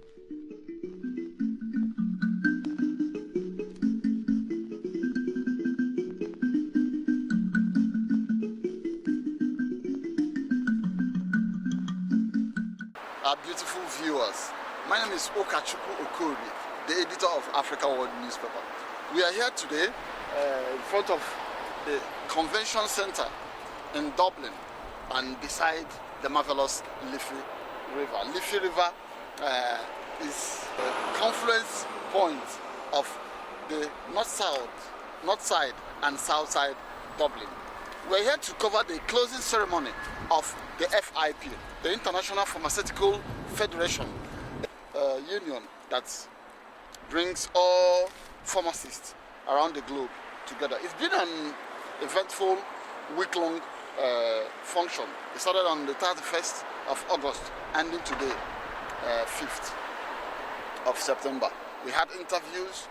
Our beautiful viewers, my name is Okachuku Okori, the editor of Africa World newspaper. We are here today in front of the convention center in Dublin and beside the marvelous Liffey River. Liffey River is a confluence point of the north side and south side Dublin. We're here to cover the closing ceremony of the FIP, the International Pharmaceutical Federation union that brings all pharmacists around the globe together. It's been an eventful week-long function. It started on the 31st of August, ending today, 5th of September. We had interviews.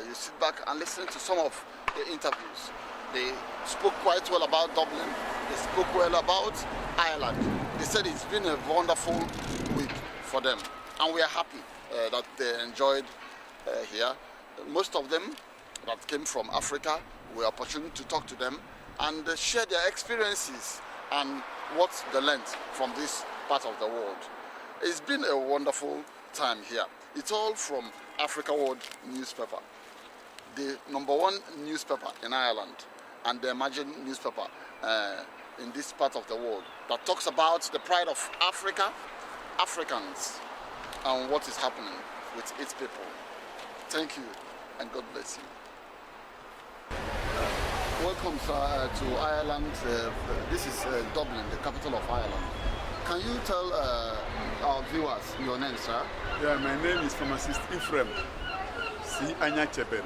You sit back and listen to some of the interviews. They spoke quite well about Dublin. They spoke well about Ireland. They said it's been a wonderful week for them, and we are happy that they enjoyed here. Most of them that came from Africa, we were opportunity to talk to them and share their experiences and what they learned from this part of the world. It's been a wonderful time here. It's all from Africa World newspaper, the #1 newspaper in Ireland and the emerging newspaper in this part of the world that talks about the pride of Africa, Africans, and what is happening with its people. Thank you, and God bless you. Welcome, sir, to Ireland. This is Dublin, the capital of Ireland. Can you tell our viewers your name, sir? Yeah, my name is Pharmacist Ephraim C. Anyachebel.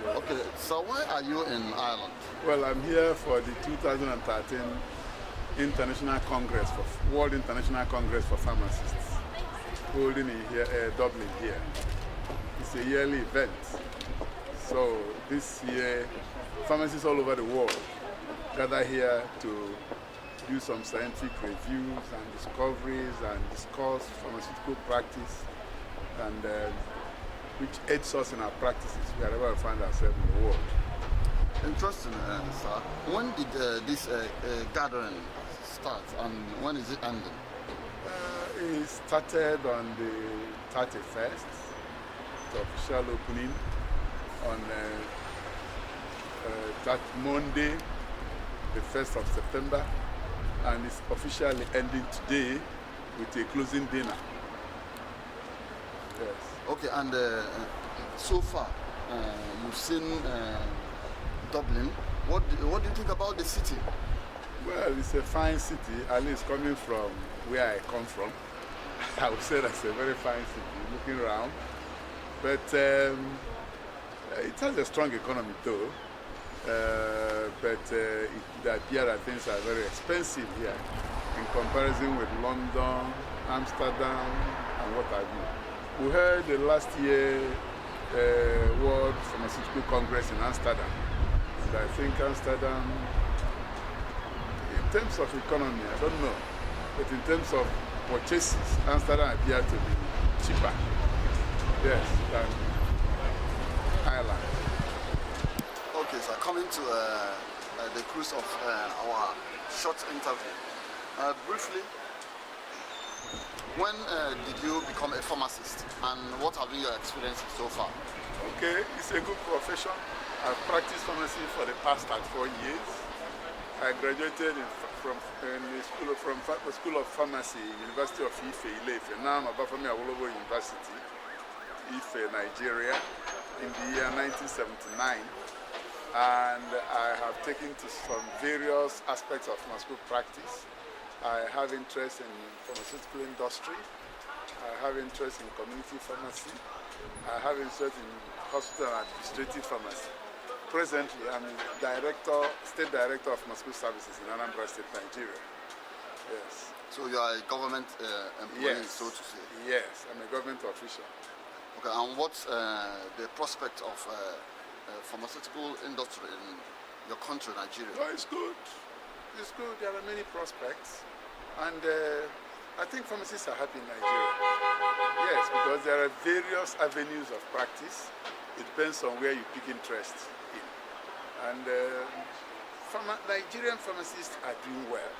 Okay, so why are you in Ireland? Well, I'm here for the 2013 International Congress for World International Congress for Pharmacists, holding in here, Dublin here. It's a yearly event. So this year, pharmacists all over the world gather here to do some scientific reviews and discoveries and discuss pharmaceutical practice and which aids us in our practices wherever we find ourselves in the world. Interesting, sir. When did this gathering start and when is it ending? It started on the 31st, the official opening on that Monday, the 1st of September, and it's officially ending today with a closing dinner. Yes. Okay, and so far you've seen Dublin. What do you think about the city? Well, it's a fine city, at least coming from where I come from. I would say that's a very fine city, looking around. But it has a strong economy though. But it could appear that things are very expensive here in comparison with London, Amsterdam, and what have you. We heard the last year World Pharmaceutical Congress in Amsterdam. And I think Amsterdam, in terms of economy, I don't know, but in terms of purchases, Amsterdam appeared to be cheaper, yes, than Ireland. Okay, so coming to the cruise of our short interview. Briefly, when did you become a pharmacist and what have been your experiences so far? Okay, it's a good profession. I've practiced pharmacy for the past 4 years. I graduated from the School of Pharmacy, University of Ife. Now I'm about from Awolowo University, Ife, Nigeria, in the year 1979. And I have taken to some various aspects of pharmaceutical practice. I have interest in pharmaceutical industry. I have interest in community pharmacy. I have interest in hospital and administrative pharmacy. Presently, I'm state director of pharmaceutical services in Anambra State, Nigeria. Yes. So you are a government employee, yes. so to say? Yes, I'm a government official. Okay, and what's the prospect of pharmaceutical industry in your country, Nigeria? Oh, it's good. It's good. There are many prospects. And I think pharmacists are happy in Nigeria. because there are various avenues of practice. It depends on where you pick interest in. And Nigerian pharmacists are doing well.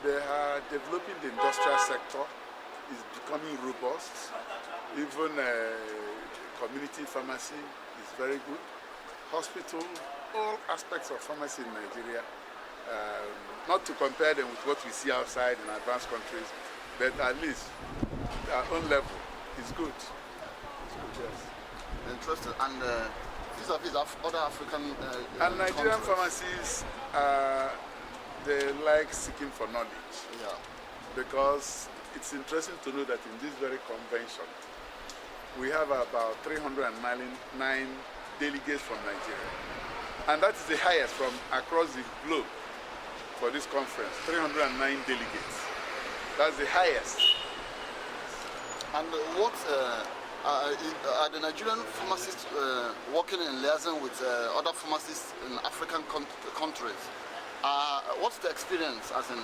They are developing the industrial sector, is becoming robust. Even community pharmacy is very good. Hospital, all aspects of pharmacy in Nigeria, not to compare them with what we see outside in advanced countries, but at least our own level is good. It's good, yes. Interesting. And vis-a-vis other African and Nigerian countries. pharmacies, they like seeking for knowledge. Yeah. Because it's interesting to know that in this very convention, we have about 309 delegates from Nigeria. And that is the highest from across the globe for this conference, 309 delegates. That's the highest. And what are the Nigerian pharmacists working in liaison with other pharmacists in African countries? What's the experience as in?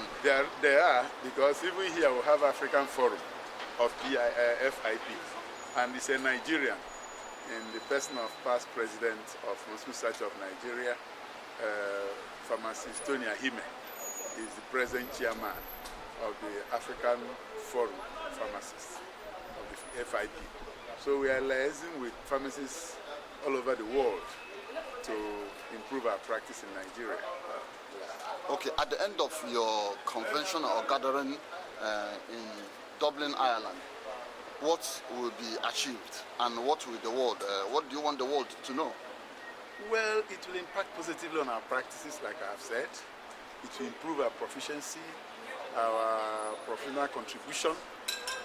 They are, because even here we have African Forum of FIP, and it's a Nigerian in the person of past president of Pharmaceutical Society of Nigeria, pharmacist Tony Ahime, is the present chairman of the African Forum of Pharmacists of the FIP. So we are liaising with pharmacists all over the world to improve our practice in Nigeria. Okay, at the end of your convention or gathering in Dublin, Ireland, what will be achieved and what will the world, what do you want the world to know? Well, it will impact positively on our practices, like I have said. It will improve our proficiency, our professional contribution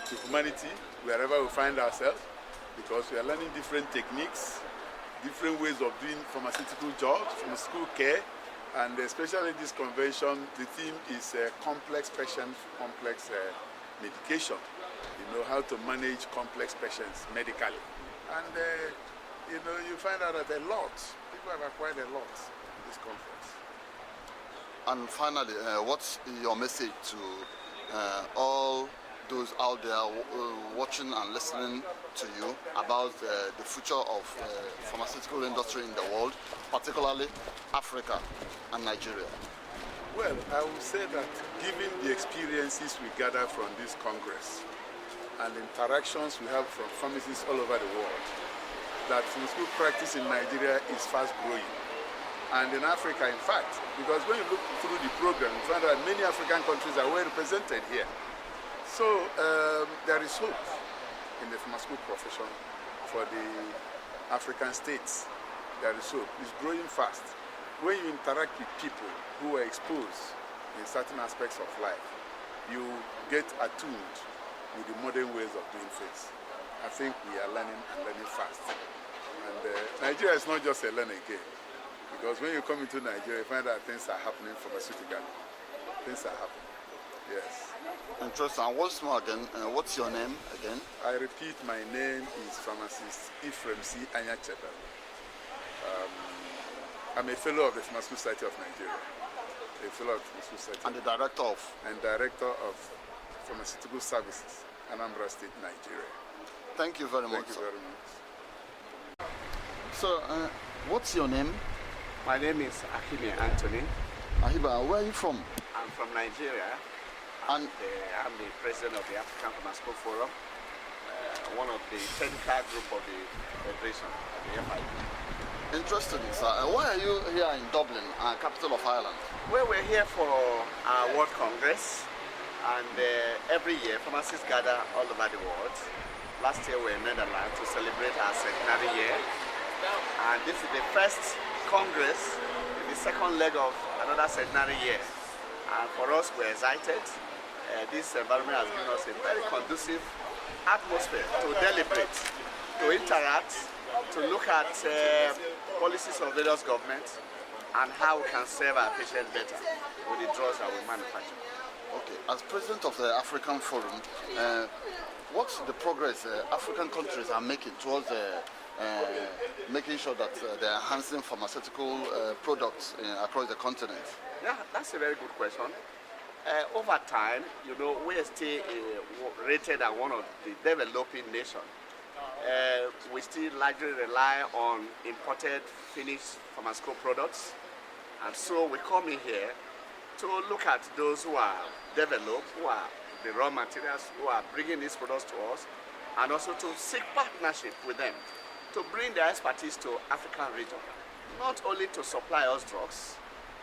to humanity wherever we find ourselves, because we are learning different techniques, different ways of doing pharmaceutical jobs, pharmaceutical care, and especially this convention, the theme is complex patients, complex medication. You know, how to manage complex patients medically. And you know, you find out that people have acquired a lot in this conference. And finally, what's your message to all those out there watching and listening to you about the future of pharmaceutical industry in the world, particularly Africa and Nigeria? Well, I would say that given the experiences we gather from this Congress and the interactions we have from pharmacists all over the world, that pharmaceutical practice in Nigeria is fast growing. And in Africa, in fact, because when you look through the program, you find that many African countries are well represented here. So there is hope in the pharmaceutical profession for the African states. There is hope. It's growing fast. When you interact with people who are exposed in certain aspects of life, you get attuned with the modern ways of doing things. I think we are learning and learning fast. And Nigeria is not just a learning game, because when you come into Nigeria, you find that things are happening pharmaceutically. Things are happening. Yes. Interesting. And once more again, what's your name again? I repeat, my name is pharmacist Ephraim C. Anyachebe. I'm a fellow of the Pharmaceutical Society of Nigeria. A fellow of the Pharmaceutical Society. And the director of? And director of Pharmaceutical Services, Anambra State, Nigeria. Thank you very much. Thank you very much. So, what's your name? My name is Ahime Anthony. Ahiba, where are you from? I'm from Nigeria. And I'm the president of the African Pharmaceutical Forum, one of the technical group of the Federation, the FIP. interesting, sir. Why are you here in Dublin, capital of Ireland? Well, we're here for our World Congress, and every year pharmacists gather all over the world. Last year we were in Netherlands to celebrate our centenary year, and this is the first Congress in the second leg of another centenary year. And for us, we're excited. This environment has given us a very conducive atmosphere to deliberate, to interact, to look at policies of various governments and how we can serve our patients better with the drugs that we manufacture. Okay, as president of the African Forum, what's the progress African countries are making towards making sure that they're enhancing pharmaceutical products across the continent? Yeah, that's a very good question. Over time, you know, we are still rated as one of the developing nations. We still largely rely on imported finished pharmaceutical products, and so we come in here to look at those who are developed, who are the raw materials, who are bringing these products to us, and also to seek partnership with them to bring their expertise to African region, not only to supply us drugs,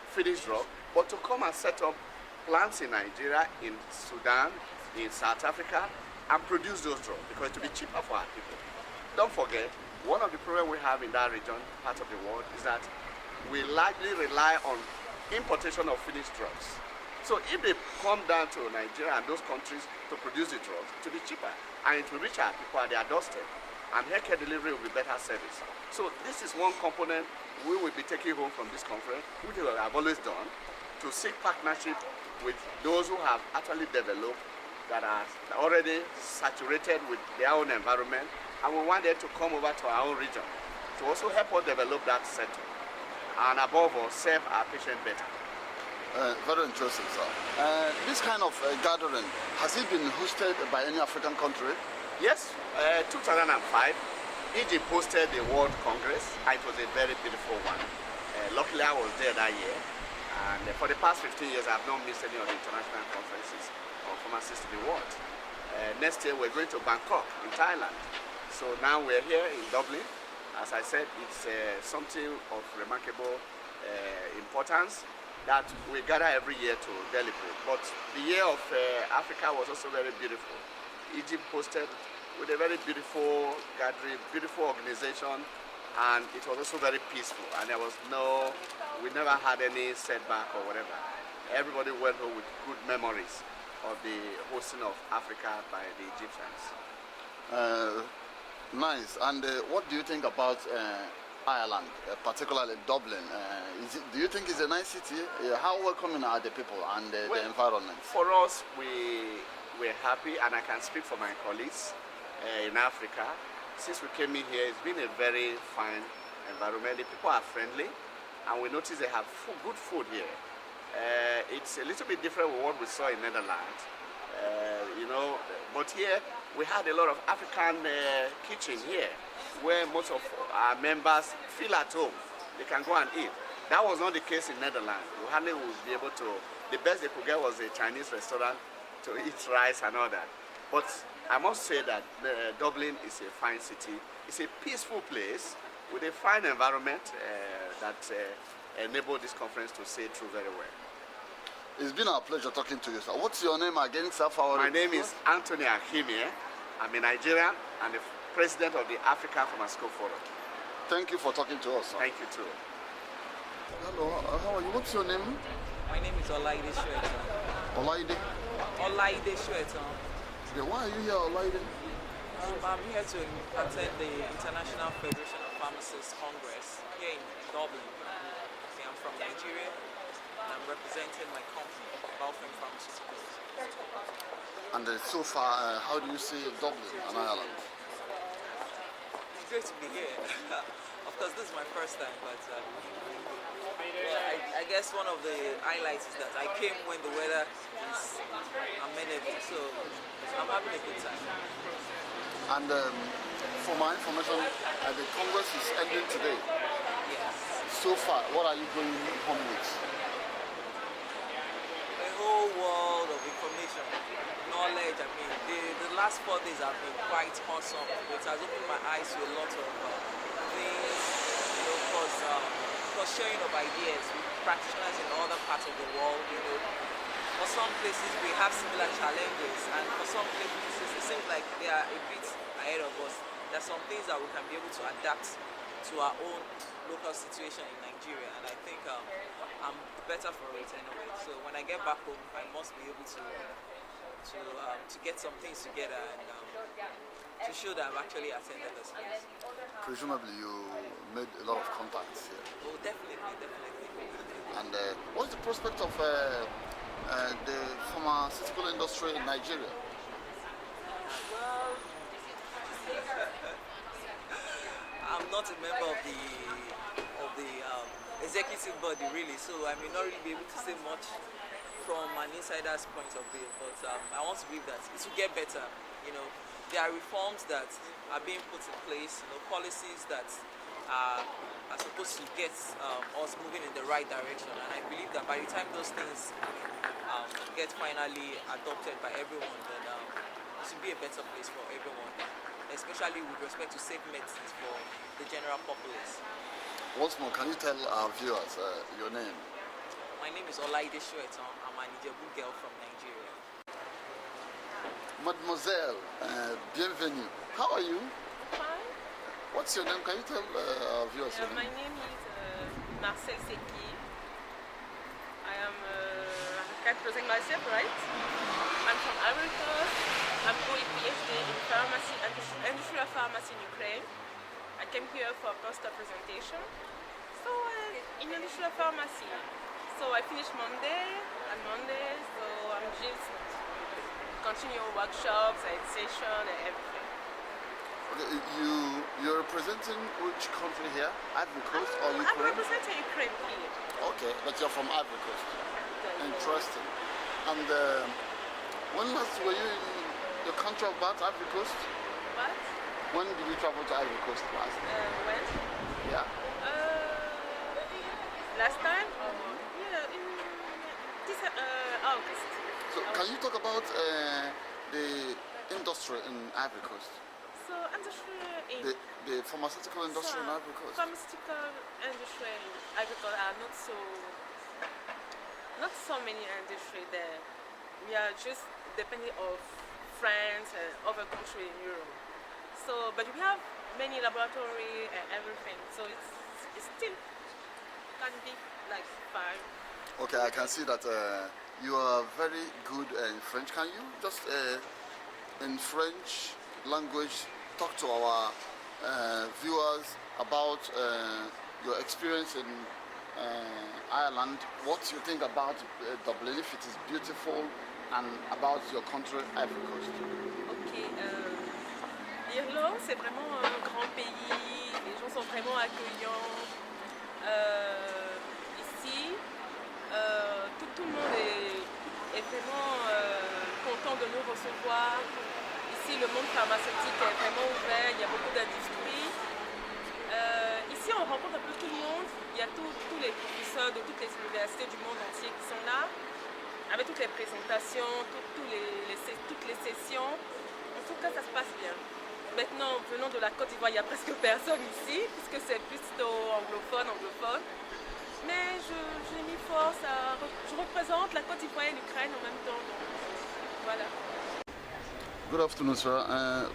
finished drugs, but to come and set up plants in Nigeria, in Sudan, in South Africa, and produce those drugs because it will be cheaper for our people. Don't forget, one of the problems we have in that region, part of the world, is that we largely rely on importation of finished drugs. So if they come down to Nigeria and those countries to produce the drugs, it will be cheaper and it will reach our people at their doorstep. And healthcare delivery will be better service. So this is one component we will be taking home from this conference, which we have always done, to seek partnership with those who have actually developed, that are already saturated with their own environment, and we want them to come over to our own region to also help us develop that sector, and above all, serve our patients better. Very interesting, sir. This kind of gathering, has it been hosted by any African country? Yes, 2005, Egypt hosted the World Congress, and it was a very beautiful one. Luckily, I was there that year, and for the past 15 years, I have not missed any of the international conferences of pharmacists in the world. Next year, we're going to Bangkok in Thailand. So now we're here in Dublin. As I said, it's something of remarkable importance that we gather every year to deliberate. But the year of Africa was also very beautiful. Egypt hosted with a very beautiful gathering, beautiful organization, and it was also very peaceful. And there was we never had any setback or whatever. Everybody went home with good memories of the hosting of Africa by the Egyptians. Nice. And what do you think about Ireland, particularly Dublin? Do you think it's a nice city? How welcoming are the people and the environment? For us, we're happy, and I can speak for my colleagues in Africa. Since we came in here, it's been a very fine environment. The people are friendly, and we notice they have good food here. It's a little bit different from what we saw in Netherlands, you know, but here we had a lot of African kitchen here, where most of our members feel at home. They can go and eat. That was not the case in Netherlands. We hardly would be able to, the best they could get was a Chinese restaurant to eat rice and all that. But I must say that Dublin is a fine city. It's a peaceful place with a fine environment that enabled this conference to say through very well. It's been our pleasure talking to you, sir. What's your name again, sir? My name is Anthony Akimie. I'm a Nigerian and the president of the African Pharmaceutical Forum. Thank you for talking to us, sir. Thank you too. Hello, how are you? What's your name? My name is Olaide Shueton. Olaide? Olaide Shueton. Yeah, why are you here, Olaide? I'm here to attend the International Federation of Pharmacists Congress here in Dublin. I'm from Nigeria. I'm representing my company, Pharmaceuticals. And so far, how do you see Dublin and Ireland? It's great to be here. Of course, this is my first time, but I guess one of the highlights is that I came when the weather is amenable, so I'm having a good time. And for my information, the Congress is ending today. Yes. So far, what are you going home with? A whole world of information, knowledge. I mean, the last 4 days have been quite awesome. It has opened my eyes to a lot of things, you know, because sharing of ideas with practitioners in other parts of the world, you know. For some places we have similar challenges, and for some places it seems like they are a bit ahead of us. There are some things that we can be able to adapt to our own local situation in Nigeria, and I think I'm better for it anyway. So when I get back home, I must be able to get some things together and to show that I've actually attended this place. Presumably you made a lot of contacts here. Oh, definitely. And what's the prospect of the pharmaceutical industry in Nigeria? Well, I'm not a member of the executive body really, so I may not really be able to say much from an insider's point of view, but I want to believe that it will get better. There are reforms that are being put in place, policies that are supposed to get us moving in the right direction, and I believe that by the time those things get finally adopted by everyone, then it should be a better place for everyone, especially with respect to safe medicines for the general populace. Once more, can you tell our viewers your name? My name is Olaide Shoeton. I'm an Ijebu girl from Nigeria. Mademoiselle, bienvenue. How are you? Fine. What's your name? Can you tell our viewers your My name? name is Marcel Seki. I can't present myself, right? I'm from Ivory Coast. I'm doing PhD in pharmacy, industrial pharmacy in Ukraine. I came here for a poster presentation. So in industrial pharmacy. So I finished Monday, so I'm just continue workshops and session and everything. Okay, you're representing which country here? Ivory Coast or I'm Ukraine? representing Ukraine here. Okay, but you're from Ivory Coast. Interesting. And when last were you in your country of birth, Ivory Coast? What? When did you travel to Ivory Coast last? When? Yeah. Last time? Yeah, in this August. So can you talk about the industry in Ivory Coast? So industry in The pharmaceutical industry in Ivory Coast? Pharmaceutical industry in Ivory Coast are not so many industry there. We are just depending of France and other countries in Europe. So, but we have many laboratory and everything. So it's still can be like fine. Okay, I can see that you are very good in French. Can you just in French language talk to our viewers about your experience in Ireland, what you think about Dublin, if it is beautiful, and about your country, Ivory Coast? Ok, l'Irlande c'est vraiment un grand pays, les gens sont vraiment accueillants. Ici, tout le monde est vraiment content de nous recevoir. Ici, le monde pharmaceutique est vraiment ouvert, il y a beaucoup d'industries. Ici, on rencontre un peu tout le monde. Il y a tous les professeurs de toutes les universités du monde entier qui sont là, avec toutes les présentations, toutes les sessions. En tout cas, ça se passe bien. Maintenant, venant de la Côte d'Ivoire, il n'y a presque personne ici, puisque c'est plutôt anglophone. Mais j'ai mis force je représente la Côte d'Ivoire et l'Ukraine en même temps. Donc, voilà. Good afternoon, sir.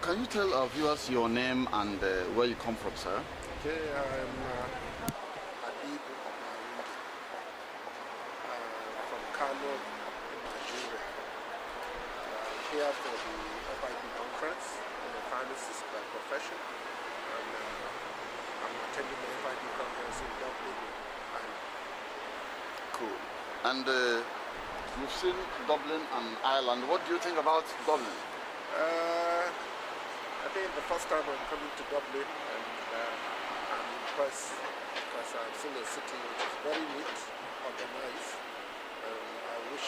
Can you tell our viewers your name and where you come from, sir? Okay, I'm Habib from Kano, Nigeria. I'm here for the FIP conference. I'm a pharmacist by profession, and I'm attending the FIP conference in Dublin. Cool. And you've seen Dublin and Ireland. What do you think about Dublin? I think the first time I'm coming to Dublin, and I'm impressed because I've seen a city which is very neat, organized, and I wish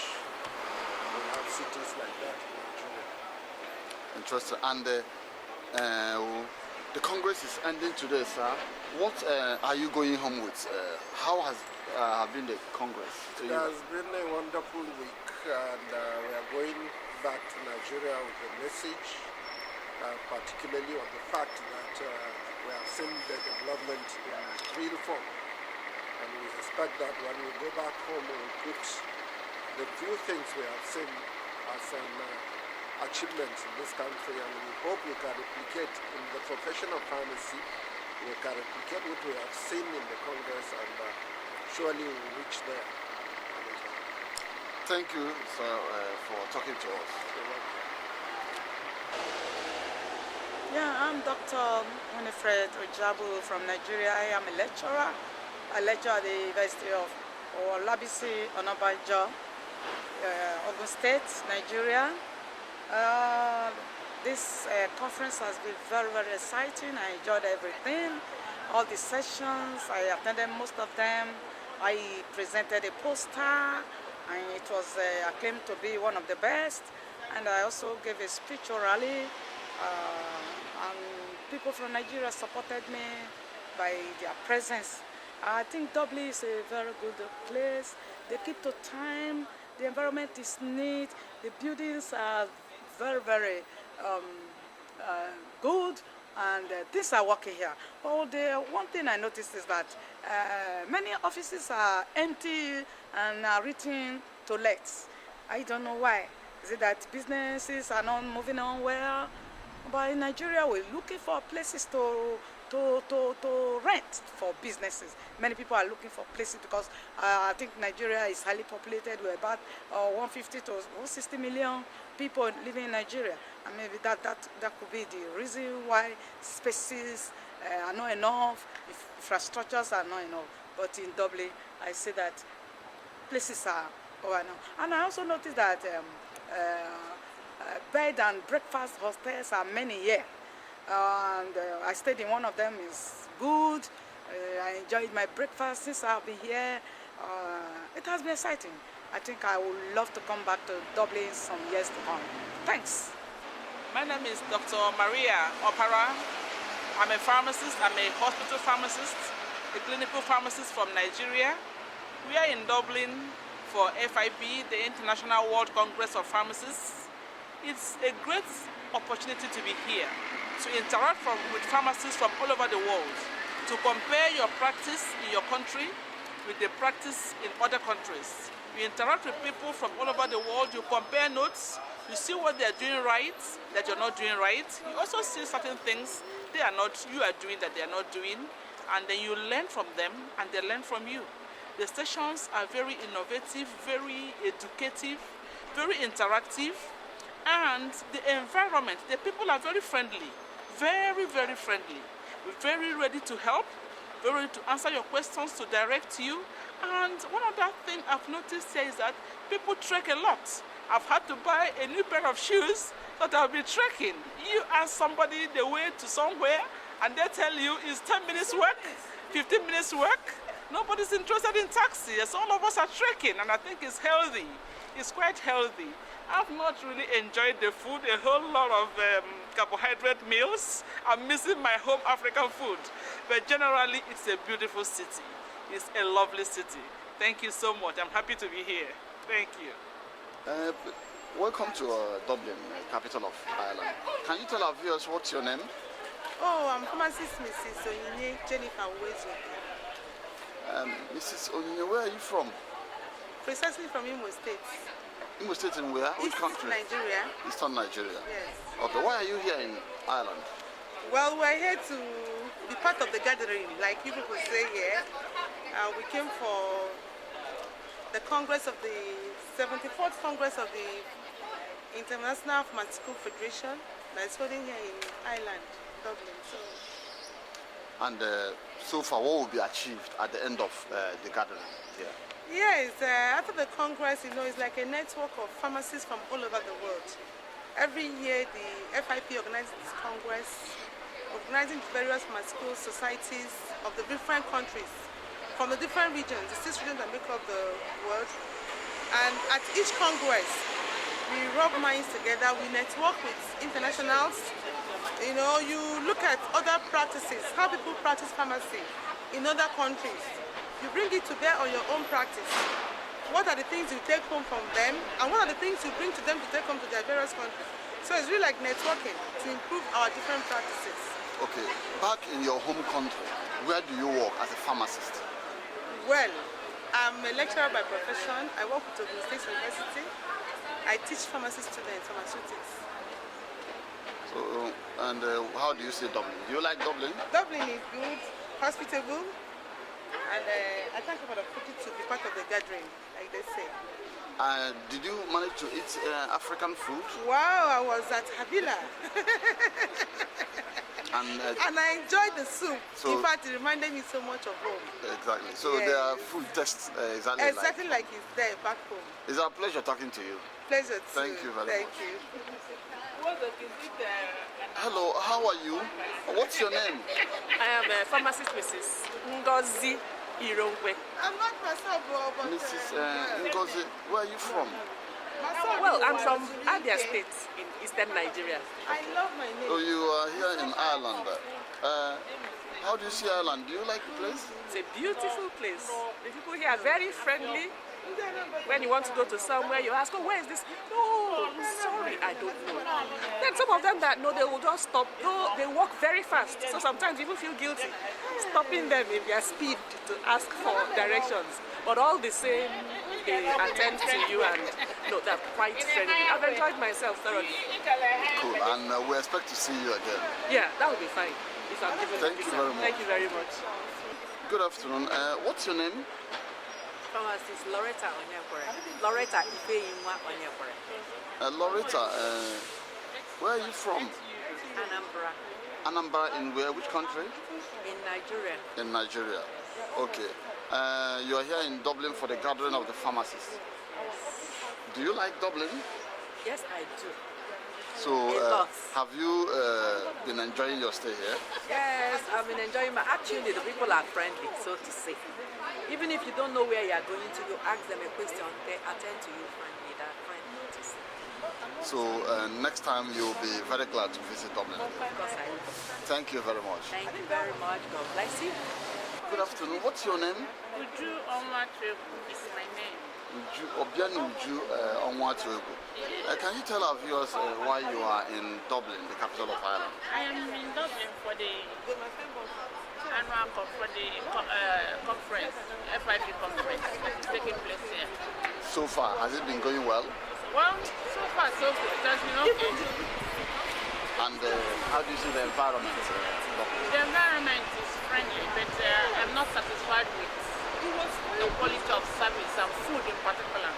we have cities like that in Nigeria. Interesting. And the Congress is ending today, sir. What are you going home with? How has been the Congress to It you? has been a wonderful week, and we are going back to Nigeria with a message, particularly on the fact that we have seen the development in real form. And we expect that when we go back home, we will put the few things we have seen as an achievement in this country, and we hope we can replicate in the profession of pharmacy. We can replicate what we have seen in the Congress, and surely we will reach there. Thank you, sir, for talking to us. Yeah, I'm Dr. Winifred Ojabu from Nigeria. I am a lecturer. I lecture at the University of Olabisi Onabanjo, Ogun State, Nigeria. This conference has been very, very exciting. I enjoyed everything, all the sessions. I attended most of them. I presented a poster, and it was acclaimed to be one of the best. And I also gave a spiritual rally, and people from Nigeria supported me by their presence. I think Dublin is a very good place. They keep to time. The environment is neat. The buildings are very, very good, and things are working here. But the one thing I noticed is that many offices are empty and are written to let. I don't know why. Is it that businesses are not moving on well? But in Nigeria, we're looking for places to rent for businesses. Many people are looking for places because I think Nigeria is highly populated. We're about 150 to 160 million people living in Nigeria. And maybe that could be the reason why spaces are not enough, infrastructures are not enough. But in Dublin, I say that places are over now. And I also noticed that bed and breakfast hostels are many here. And I stayed in one of them, is good. I enjoyed my breakfast since I've been here. It has been exciting. I think I would love to come back to Dublin some years to come. Thanks. My name is Dr. Maria Opara. I'm a pharmacist. I'm a hospital pharmacist, a clinical pharmacist from Nigeria. We are in Dublin for FIP, the International World Congress of Pharmacists. It's a great opportunity to be here, to interact with pharmacists from all over the world, to compare your practice in your country with the practice in other countries. You interact with people from all over the world, you compare notes, you see what they're doing right, that you're not doing right. You also see certain things you are doing that they're not doing, and then you learn from them and they learn from you. The sessions are very innovative, very educative, very interactive, and the environment, the people are very friendly, very, very friendly, very ready to help, very ready to answer your questions, to direct you. And one other thing I've noticed here is that people trek a lot. I've had to buy a new pair of shoes that I'll be trekking. You ask somebody the way to somewhere and they tell you it's 10 minutes work, 15 minutes work. Nobody's interested in taxi, as all of us are trekking, and I think it's healthy. It's quite healthy. I've not really enjoyed the food, a whole lot of carbohydrate meals. I'm missing my home African food. But generally, it's a beautiful city. It's a lovely city. Thank you so much. I'm happy to be here. Thank you. Welcome to Dublin, capital of Ireland. Can you tell our viewers what's your name? Oh, I'm pharmacist Mrs. Onyinye Jennifer Uwezo. Mrs. Onyinye, where are you from? Precisely from Imo State. Imo State in where? Which country? Nigeria. Eastern Nigeria. Yes. Okay, why are you here in Ireland? Well, we're here to be part of the gathering, like you people say here. We came for the Congress of the 74th Congress of the International Pharmaceutical Federation that is holding here in Ireland, Dublin. And so far, what will be achieved at the end of the gathering here? Yes, after the Congress, it's like a network of pharmacists from all over the world. Every year, the FIP organizes this Congress, organizing various pharmaceutical societies of the different countries, from the different regions, the 6 regions that make up the world. And at each Congress, we rub minds together, we network with internationals. You look at other practices, how people practice pharmacy in other countries. You bring it to bear on your own practice. What are the things you take home from them, and what are the things you bring to them to take home to their various countries? So it's really like networking to improve our different practices. Okay, back in your home country, where do you work as a pharmacist? Well, I'm a lecturer by profession. I work with Dublin State University. I teach pharmacy students pharmaceutics. So, and how do you say Dublin? Do you like Dublin? Dublin is good, hospitable, and I thank you for the opportunity to be part of the gathering, like they say. Did you manage to eat African food? Wow, I was at Havila. And I enjoyed the soup. So, in fact, it reminded me so much of home. Exactly. So yeah. their food tastes exactly like it's there back home. It's a pleasure talking to you. Pleasure too. Thank you very much. Thank you. Hello, how are you? What's your name? I am a pharmacist, Mrs. Ngozi Irongwe. I'm not myself, but Mrs. Ngozi, where are you from? Well, I'm from Abia State in eastern Nigeria. I love my name. So you are here in Ireland. How do you see Ireland? Do you like the place? It's a beautiful place. The people here are very friendly. When you want to go to somewhere, you ask, oh, where is this? No, I'm sorry, I don't know. Then some of them that know, they will just stop. No, they walk very fast. So sometimes you even feel guilty stopping them in their speed to ask for directions. But all the same, they attend to you and they're quite friendly. I've enjoyed myself thoroughly. Cool, and we expect to see you again. Yeah, that would be fine if I'm given the Thank you visa. very much. Thank you very much. Good afternoon. What's your name? Pharmacist Loretta Onyekwere. Loretta Ifeyinwa Onyekwere. Loretta, where are you from? Anambra. Anambra in where? Which country? In Nigeria. In Nigeria. Okay. You are here in Dublin for the gathering of the pharmacists. Do you like Dublin? Yes, I do. So, have you been enjoying your stay here? Yes, I've been enjoying my. Actually, the people are friendly, so to say. Even if you don't know where you are going to, you ask them a question, they attend to you friendly. They're friendly to say. So, next time you'll be very glad to visit Dublin again. Of course, I will. Thank you very much. Thank you very much. God bless you. Good afternoon. What's your name? Uju Onwatuegwu is my name. Uju Onwatuegwu. Can you tell our viewers why you are in Dublin, the capital of Ireland? I am in Dublin for the annual conference, FIP conference that is taking place here. So far, has it been going well? Well, so far so good. It has been okay. And how do you see the environment? The environment is friendly, but I'm not satisfied with the quality of service and food in particular.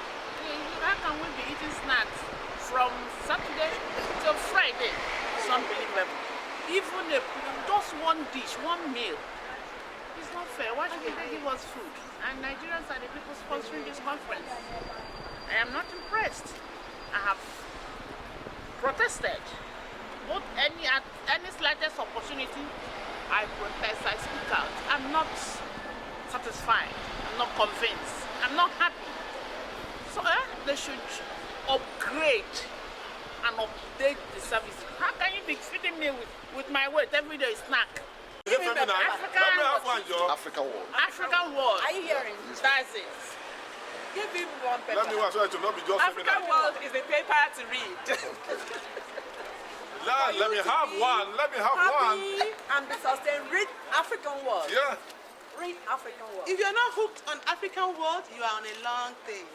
How can we be eating snacks from Saturday till Friday? It's unbelievable. Even just one dish, one meal, it's not fair. Why should they give us food? And Nigerians are the people sponsoring this conference. I am not impressed. I have protested. Both any slightest opportunity, I protest, I speak out. I'm not satisfied. I'm not convinced. I'm not happy. So they should upgrade and update the service. How can you be feeding me with my weight every day snack? African world. African world. Are you hearing? That's it. Give him one paper. Let me watch it to not be just African world is a paper to read. Let me have one. Let me have one. And be sustained. Read African world. Yeah. Read African world. If you're not hooked on African world, you are on a long thing.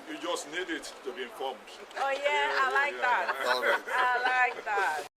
You just need it to be informed. Oh yeah, I like that. All right. I like that.